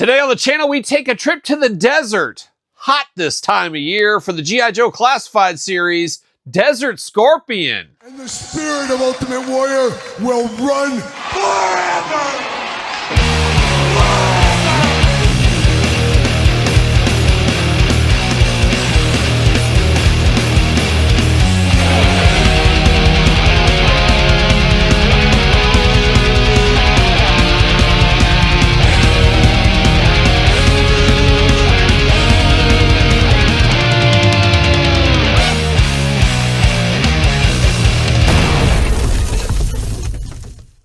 Today on the channel, we take a trip to the desert. Hot this time of year for the G.I. Joe Classified series, Desert Scorpion. And the spirit of Ultimate Warrior will run forever!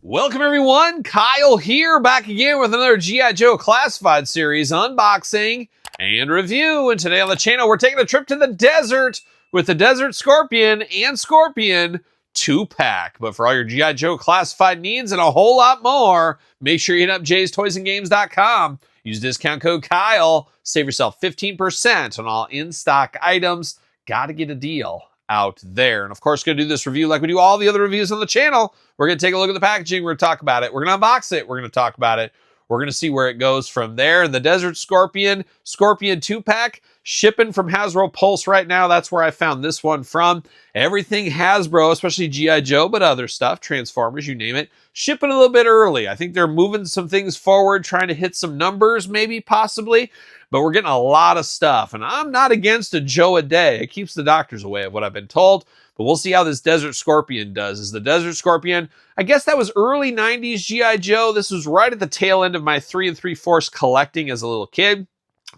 Welcome everyone, Kyle here, back again with another G.I. Joe Classified series unboxing and review. And today on the channel, we're taking a trip to the desert with the Desert Scorpion and Scorpion 2-pack. But for all your G.I. Joe Classified needs and a whole lot more, make sure you hit up jaystoysandgames.com. Use discount code Kyle, save yourself 15% on all in-stock items. Gotta get a deal out there. And of course, going to do this review like we do all the other reviews on the channel. We're going to take a look at the packaging. We're going to talk about it. We're going to unbox it. We're going to talk about it. We're going to see where it goes from there. The Desert Scorpion 2-pack, shipping from Hasbro Pulse right now. That's where I found this one from. Everything Hasbro, especially G.I. Joe, but other stuff, Transformers, you name it, shipping a little bit early. I think they're moving some things forward, trying to hit some numbers, maybe, possibly. But we're getting a lot of stuff. And I'm not against a Joe a day. It keeps the doctors away, of what I've been told. But we'll see how this Desert Scorpion does. Is the Desert Scorpion, I guess that was early 90s G.I. Joe. This was right at the tail end of my 3 3/4 collecting as a little kid.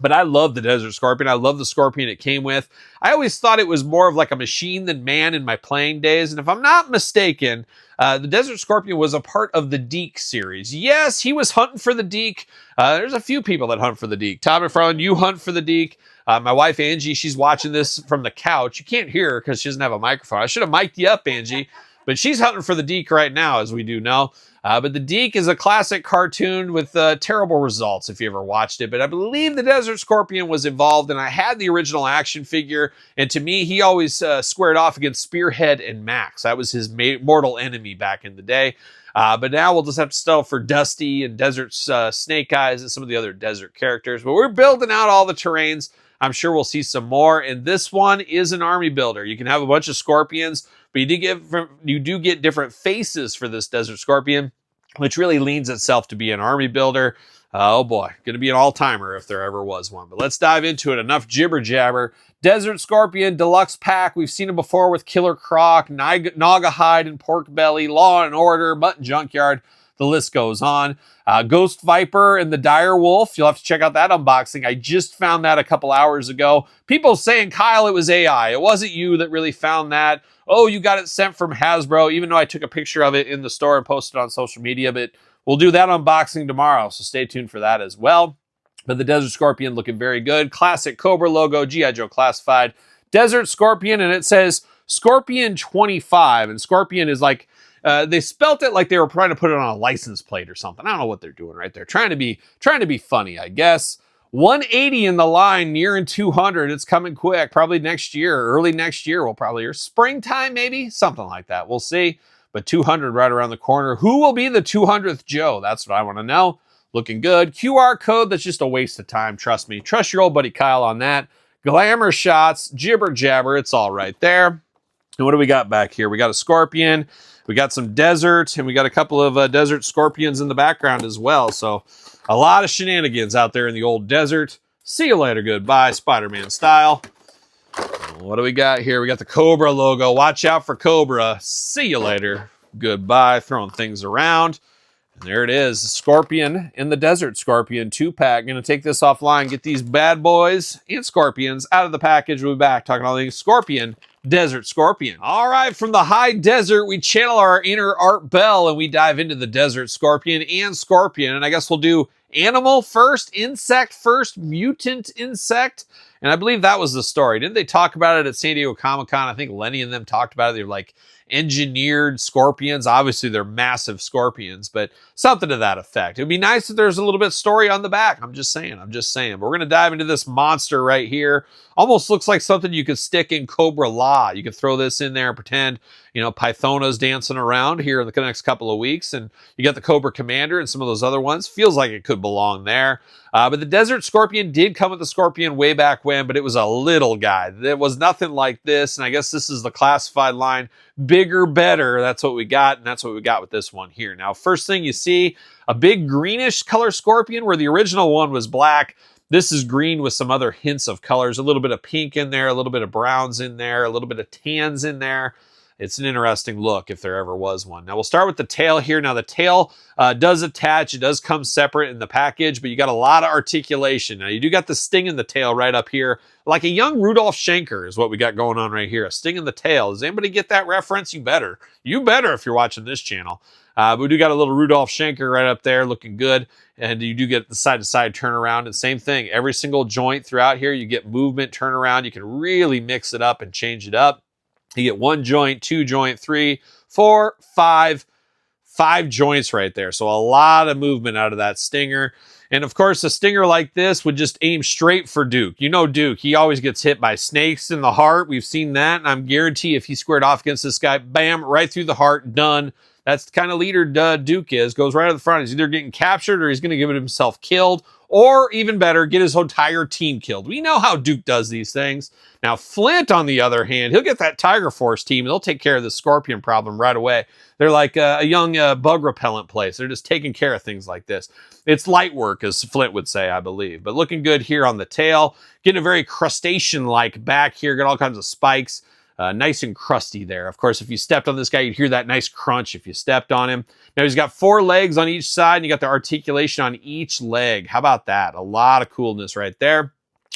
But I love the Desert Scorpion. I love the Scorpion it came with. I always thought it was more of like a machine than man in my playing days. And if I'm not mistaken, the Desert Scorpion was a part of the Deke series. Yes, he was hunting for the Deke. There's a few people that hunt for the Deke. Tom McFarlane, you hunt for the Deke. My wife, Angie, she's watching this from the couch. You can't hear her because she doesn't have a microphone. I should have mic'd you up, Angie. But she's hunting for the Deke right now, as we do know. But the Deke is a classic cartoon with terrible results if you ever watched it. But I believe the Desert Scorpion was involved, and I had the original action figure. And to me, he always squared off against Spearhead and Max. That was his mortal enemy back in the day. But now we'll just have to settle for Dusty and Desert Snake Eyes and some of the other desert characters. But we're building out all the terrains. I'm sure we'll see some more. And this one is an army builder. You can have a bunch of Scorpions, but you do get different faces for this Desert Scorpion, which really leans itself to be an army builder. Oh boy, going to be an all-timer if there ever was one. But let's dive into it. Enough jibber-jabber. Desert Scorpion Deluxe Pack. We've seen him before with Killer Croc, Naugahyde and Pork Belly, Law and Order, Mutt Junkyard. The list goes on. Ghost Viper and the Dire Wolf. You'll have to check out that unboxing. I just found that a couple hours ago. People saying, Kyle, it was AI. It wasn't you that really found that. Oh, you got it sent from Hasbro, even though I took a picture of it in the store and posted it on social media. But we'll do that unboxing tomorrow, so stay tuned for that as well. But the Desert Scorpion looking very good. Classic Cobra logo, G.I. Joe Classified. Desert Scorpion, and it says Scorpion 25. And Scorpion is like, they spelt it like they were trying to put it on a license plate or something. I don't know what they're doing right there. Trying to be funny, I guess. 180 in the line, nearing 200. It's coming quick, probably next year, early next year. We'll probably hear springtime, maybe something like that. We'll see. But 200 right around the corner. Who will be the 200th Joe? That's what I want to know. Looking good. QR code. That's just a waste of time. Trust me. Trust your old buddy Kyle on that. Glamour shots, jibber jabber. It's all right there. And what do we got back here? We got a Scorpion. We got some desert, and we got a couple of Desert Scorpions in the background as well. So a lot of shenanigans out there in the old desert. See you later, goodbye, Spider-Man style. What do we got here? We got the Cobra logo. Watch out for Cobra. See you later, goodbye. Throwing things around. And there it is, the Scorpion in the Desert Scorpion 2-pack. Going to take this offline, get these bad boys and Scorpions out of the package. We'll be back talking all things Scorpion. Desert Scorpion. All right, from the high desert, we channel our inner Art Bell and we dive into the Desert Scorpion and Scorpion. And I guess we'll do animal first, insect first, mutant insect. And I believe that was the story. Didn't they talk about it at San Diego Comic-Con? I think Lenny and them talked about it. They were like engineered scorpions. Obviously, they're massive scorpions, but something to that effect. It would be nice if there's a little bit of story on the back. I'm just saying. But we're going to dive into this monster right here. Almost looks like something you could stick in Cobra La. You could throw this in there and pretend, you know, Pythona's dancing around here in the next couple of weeks. And you got the Cobra Commander and some of those other ones. Feels like it could belong there. But the Desert Scorpion did come with the Scorpion way back when, but it was a little guy. It was nothing like this, and I guess this is the classified line. Bigger, better. That's what we got, and that's what we got with this one here. Now, first thing you see, a big greenish color Scorpion where the original one was black. This is green with some other hints of colors. A little bit of pink in there, a little bit of browns in there, a little bit of tans in there. It's an interesting look if there ever was one. Now we'll start with the tail here. Now the tail does attach. It does come separate in the package, but you got a lot of articulation. Now you do got the sting in the tail right up here. Like a young Rudolph Schenker is what we got going on right here. A sting in the tail. Does anybody get that reference? You better. You better if you're watching this channel. But we do got a little Rudolph Schenker right up there looking good. And you do get the side-to-side turnaround. And same thing. Every single joint throughout here, you get movement, turnaround. You can really mix it up and change it up. You get 1 joint, 2 joint, 3, 4, 5 joints right there. So a lot of movement out of that stinger. And of course, a stinger like this would just aim straight for Duke. You know Duke, he always gets hit by snakes in the heart. We've seen that, and I'm guarantee if he squared off against this guy, bam, right through the heart, done. That's the kind of leader Duke is. Goes right at the front. He's either getting captured or he's going to get himself killed. Or even better, get his entire team killed. We know how Duke does these things. Now, Flint, on the other hand, he'll get that Tiger Force team, and they'll take care of the Scorpion problem right away. They're like a young bug repellent place. They're just taking care of things like this. It's light work, as Flint would say, I believe. But looking good here on the tail. Getting a very crustacean-like back here. Got all kinds of spikes. Nice and crusty there. Of course, if you stepped on this guy, you'd hear that nice crunch if you stepped on him. Now, he's got 4 legs on each side, and you got the articulation on each leg. How about that? A lot of coolness right there.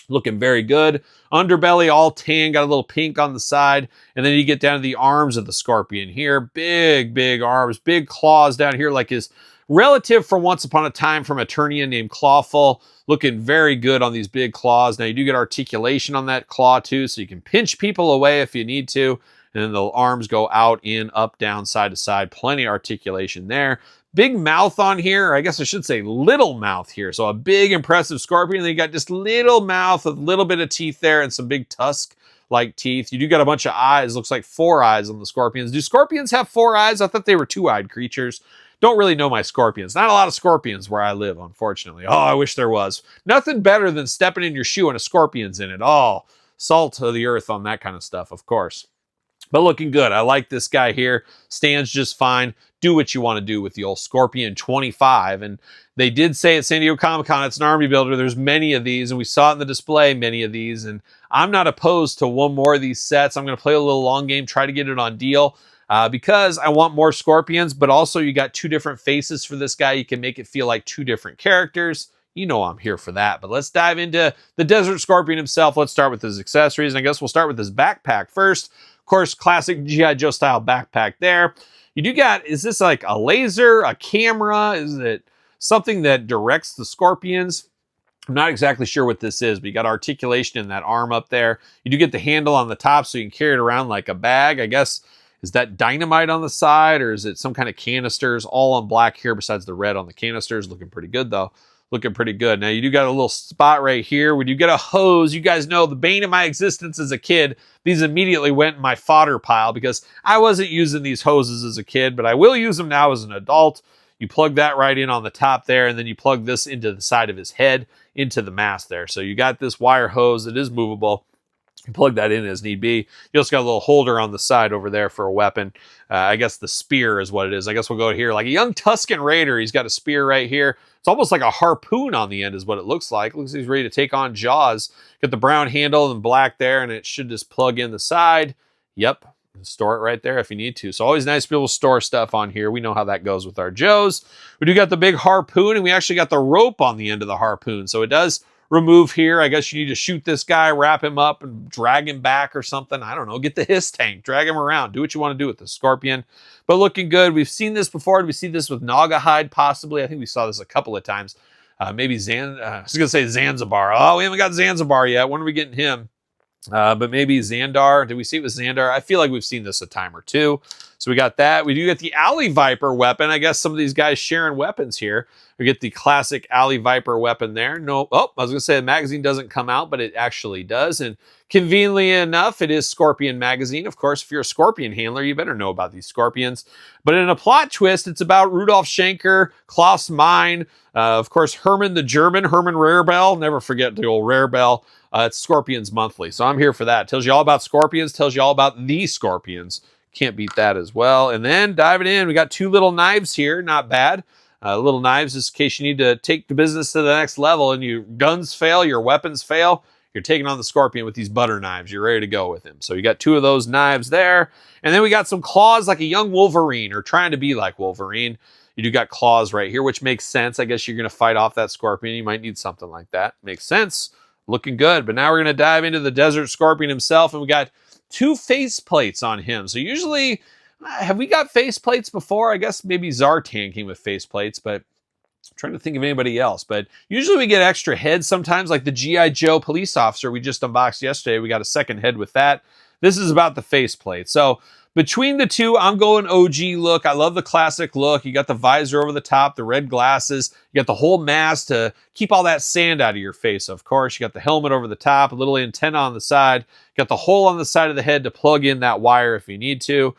Looking very good. Underbelly all tan, got a little pink on the side. And then you get down to the arms of the Scorpion here. Big, big arms, big claws down here like his relative from Once Upon a Time from Eternia named Clawful. Looking very good on these big claws. Now you do get articulation on that claw too, so you can pinch people away if you need to. And then the arms go out, in, up, down, side to side. Plenty of articulation there. Big mouth on here, or I guess I should say little mouth here. So a big, impressive Scorpion. And then you got just little mouth with a little bit of teeth there and some big tusk-like teeth. You do got a bunch of eyes. Looks like 4 eyes on the Scorpions. Do Scorpions have 4 eyes? I thought they were 2-eyed creatures. Don't really know my Scorpions. Not a lot of Scorpions where I live, unfortunately. Oh, I wish there was. Nothing better than stepping in your shoe and a Scorpion's in it. Oh, salt of the earth on that kind of stuff, of course. But looking good. I like this guy here. Stands just fine. Do what you want to do with the old Scorpion 25. And they did say at San Diego Comic-Con, it's an army builder. There's many of these, and we saw it in the display, many of these. And I'm not opposed to one more of these sets. I'm going to play a little long game, try to get it on deal. Because I want more Scorpions, but also you got 2 different faces for this guy. You can make it feel like 2 different characters. You know I'm here for that. But let's dive into the Desert Scorpion himself. Let's start with his accessories. And I guess we'll start with his backpack first. Of course, classic G.I. Joe style backpack there. You do got, is this like a laser, a camera? Is it something that directs the Scorpions? I'm not exactly sure what this is, but you got articulation in that arm up there. You do get the handle on the top so you can carry it around like a bag. I guess, is that dynamite on the side, or is it some kind of canisters? All on black here besides the red on the canisters. Looking pretty good, though. Looking pretty good. Now, you do got a little spot right here. We do get a hose. You guys know the bane of my existence as a kid. These immediately went in my fodder pile because I wasn't using these hoses as a kid, but I will use them now as an adult. You plug that right in on the top there, and then you plug this into the side of his head, into the mask there. So you got this wire hose that is movable. You plug that in as need be. You also got a little holder on the side over there for a weapon. I guess the spear is what it is. I guess we'll go here. Like a young Tusken Raider, he's got a spear right here. It's almost like a harpoon on the end is what it looks like. Looks like he's ready to take on Jaws. Got the brown handle and black there, and it should just plug in the side. Yep. Store it right there if you need to. So always nice to be able to store stuff on here. We know how that goes with our Joes. We do got the big harpoon, and we actually got the rope on the end of the harpoon. So it does remove here. I guess you need to shoot this guy, wrap him up, and drag him back or something. I don't know. Get the hiss tank. Drag him around. Do what you want to do with the Scorpion. But looking good. We've seen this before. We see this with Naga hide possibly. I think we saw this a couple of times. Maybe I was going to say Zanzibar. Oh, we haven't got Zanzibar yet. When are we getting him? But maybe Xandar. Did we see it with Xandar? I feel like we've seen this a time or two. So we got that. We do get the Alley Viper weapon. I guess some of these guys sharing weapons here. We get the classic Alley Viper weapon there. No, oh, I was going to say the magazine doesn't come out, but it actually does. And conveniently enough, it is Scorpion magazine. Of course, if you're a Scorpion handler, you better know about these Scorpions. But in a plot twist, it's about Rudolf Schenker, Klaus Meine, of course, Herman the German, Herman Rarebell. Never forget the old Rarebell. It's Scorpions Monthly. So I'm here for that. Tells you all about Scorpions, tells you all about the Scorpions. Can't beat that as well. And then diving in, we got 2 little knives here. Not bad. Little knives just in case you need to take the business to the next level and your guns fail, your weapons fail. You're taking on the Scorpion with these butter knives. You're ready to go with him. So you got 2 of those knives there. And then we got some claws like a young Wolverine, or trying to be like Wolverine. You do got claws right here, which makes sense. I guess you're going to fight off that Scorpion. You might need something like that. Makes sense. Looking good. But now we're going to dive into the Desert Scorpion himself. And we got 2 face plates on him. So usually, have we got face plates before? I guess maybe Zartan came with face plates, but I'm trying to think of anybody else. But usually we get extra heads sometimes, like the G.I. Joe police officer we just unboxed yesterday. We got a second head with that. This is about the face plate. So between the 2, I'm going OG look. I love the classic look. You got the visor over the top, the red glasses. You got the whole mask to keep all that sand out of your face, of course. You got the helmet over the top, a little antenna on the side. You got the hole on the side of the head to plug in that wire if you need to.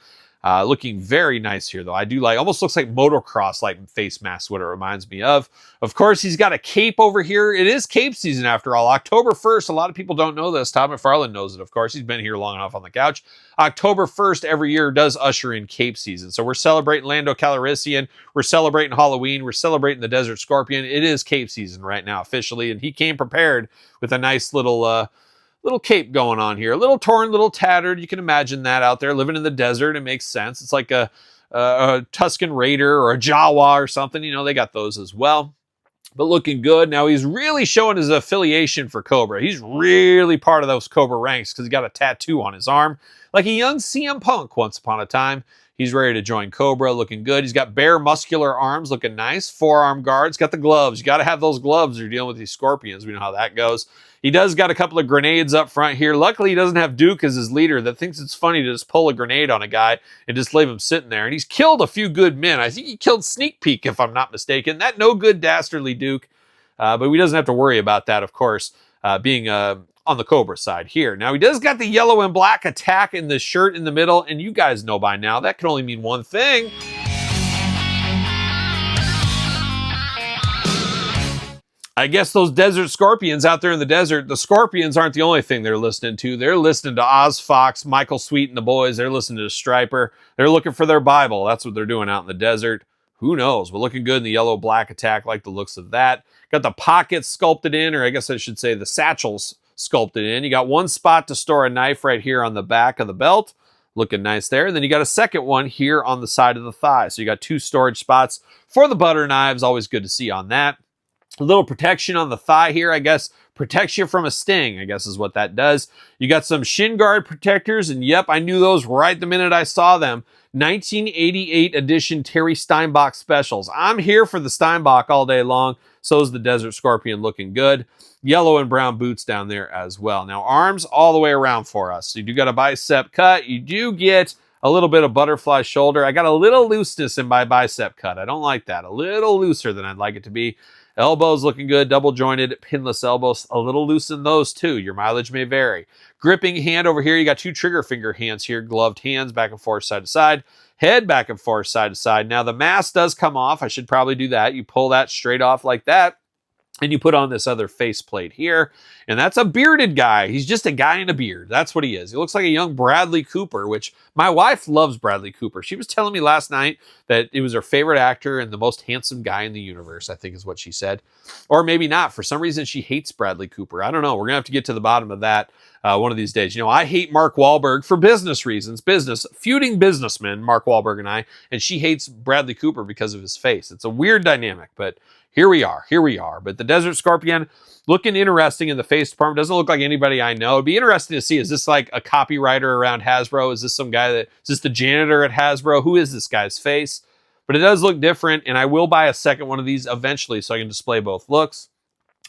Looking very nice here, though. I do like, almost looks like motocross like face mask, what it reminds me of. Of course, he's got a cape over here. It is cape season after all. October 1st, a lot of people don't know this. Todd McFarlane knows it, of course. He's been here long enough on the couch. October 1st every year does usher in cape season. So we're celebrating Lando Calrissian. We're celebrating Halloween. We're celebrating the Desert Scorpion. It is cape season right now officially, and he came prepared with a nice little cape going on here. A little torn, little tattered. You can imagine that out there living in the desert. It makes sense. It's like a Tusken Raider or a Jawa or something. You know, they got those as well. But looking good. Now he's really showing his affiliation for Cobra. He's really part of those Cobra ranks because he got a tattoo on his arm. Like a young CM Punk once upon a time. He's ready to join Cobra, looking good. He's got bare muscular arms, looking nice. Forearm guards, got the gloves. You got to have those gloves if you're dealing with these Scorpions. We know how that goes. He does got a couple of grenades up front here. Luckily, he doesn't have Duke as his leader that thinks it's funny to just pull a grenade on a guy and just leave him sitting there. And he's killed a few good men. I think he killed Sneak Peek, if I'm not mistaken. That no good dastardly Duke. But he doesn't have to worry about that, of course, being on the Cobra side here. Now, he does got the yellow and black attack in the shirt in the middle, and you guys know by now that can only mean one thing. I guess those desert scorpions out there in the desert, the scorpions aren't the only thing they're listening to. They're listening to Oz Fox, Michael Sweet and the boys. They're listening to Striper. They're looking for their Bible. That's what they're doing out in the desert. Who knows? We're looking good in the yellow-black attack, like the looks of that. Got the pockets sculpted in, or I guess I should say the satchels sculpted in. You got one spot to store a knife right here on the back of the belt. Looking nice there. And then you got a second one here on the side of the thigh. So you got 2 storage spots for the butter knives. Always good to see on that. A little protection on the thigh here, I guess. Protects you from a sting, I guess is what that does. You got some shin guard protectors, and yep, I knew those right the minute I saw them. 1988 edition Terry Steinbach specials. I'm here for the Steinbach all day long. So is the Desert Scorpion, looking good. Yellow and brown boots down there as well. Now, arms all the way around for us. So you do got a bicep cut. You do get a little bit of butterfly shoulder. I got a little looseness in my bicep cut. I don't like that. A little looser than I'd like it to be. Elbows looking good, double jointed, pinless elbows, a little loose in those too. Your mileage may vary. Gripping hand over here, you got 2 trigger finger hands here, gloved hands back and forth, side to side, head back and forth, side to side. Now the mask does come off. I should probably do that. You pull that straight off like that, and you put on this other faceplate here, and that's a bearded guy. He's just a guy in a beard. That's what he is. He looks like a young Bradley Cooper, which my wife loves Bradley Cooper. She was telling me last night that it was her favorite actor and the most handsome guy in the universe, I think is what she said. Or maybe not. For some reason, she hates Bradley Cooper. I don't know. We're going to have to get to the bottom of that one of these days. You know, I hate Mark Wahlberg for business reasons. Feuding businessmen, Mark Wahlberg and I, and she hates Bradley Cooper because of his face. It's a weird dynamic, but here we are. But the Desert Scorpion looking interesting in the face department. Doesn't look like anybody I know. It'd be interesting to see, is this like a copywriter around Hasbro? Is this some guy is this the janitor at Hasbro? Who is this guy's face? But it does look different, and I will buy a second one of these eventually so I can display both looks.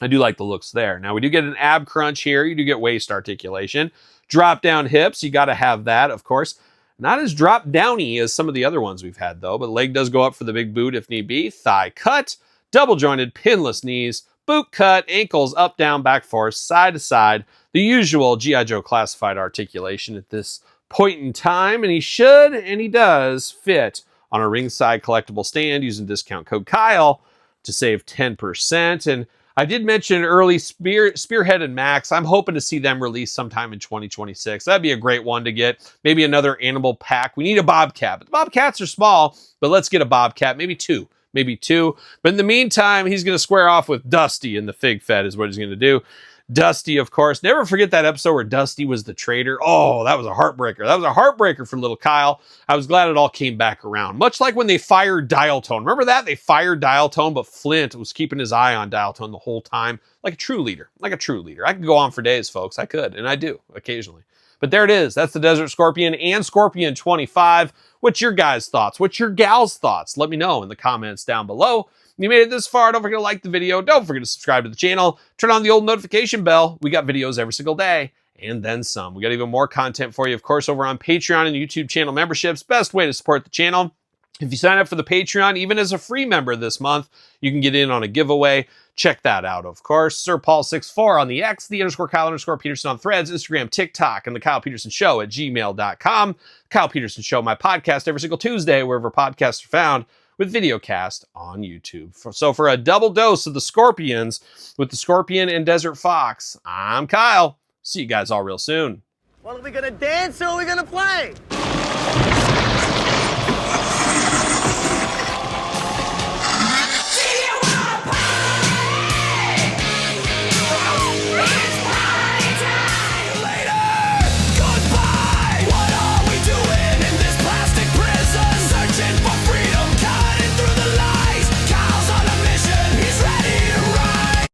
I do like the looks there. Now, we do get an ab crunch here. You do get waist articulation. Drop down hips. You got to have that, of course. Not as drop downy as some of the other ones we've had, though, but leg does go up for the big boot if need be. Thigh cut. double jointed, pinless knees, boot cut, ankles up, down, back, forth, side to side, the usual G.I. Joe classified articulation at this point in time, and he should, and he does, fit on a ringside collectible stand using discount code Kyle to save 10%. And I did mention early Spearhead and Max. I'm hoping to see them released sometime in 2026. That'd be a great one to get. Maybe another animal pack. We need a Bobcat. But the Bobcats are small, but let's get a Bobcat. Maybe two. But in the meantime, he's going to square off with Dusty in the Fig Fed is what he's going to do. Dusty, of course. Never forget that episode where Dusty was the traitor. Oh, that was a heartbreaker. That was a heartbreaker for little Kyle. I was glad it all came back around. Much like when they fired Dial Tone. Remember that? They fired Dial Tone, but Flint was keeping his eye on Dial Tone the whole time. Like a true leader. I could go on for days, folks. I could, and I do occasionally. But there it is. That's the Desert Scorpion and Scorpion 25. What's your guys' thoughts? What's your gals' thoughts? Let me know in the comments down below. If you made it this far, don't forget to like the video. Don't forget to subscribe to the channel. Turn on the old notification bell. We got videos every single day and then some. We got even more content for you, of course, over on Patreon and YouTube channel memberships. Best way to support the channel. If you sign up for the Patreon, even as a free member this month, you can get in on a giveaway. Check that out, of course. Sir Paul64 on the X, _Kyle_Peterson on Threads, Instagram, TikTok, and the Kyle Peterson Show at gmail.com. Kyle Peterson Show, my podcast every single Tuesday, wherever podcasts are found, with videocast on YouTube. So for a double dose of the Scorpions with the Scorpion and Desert Fox, I'm Kyle. See you guys all real soon. Well, are we gonna dance or are we gonna play?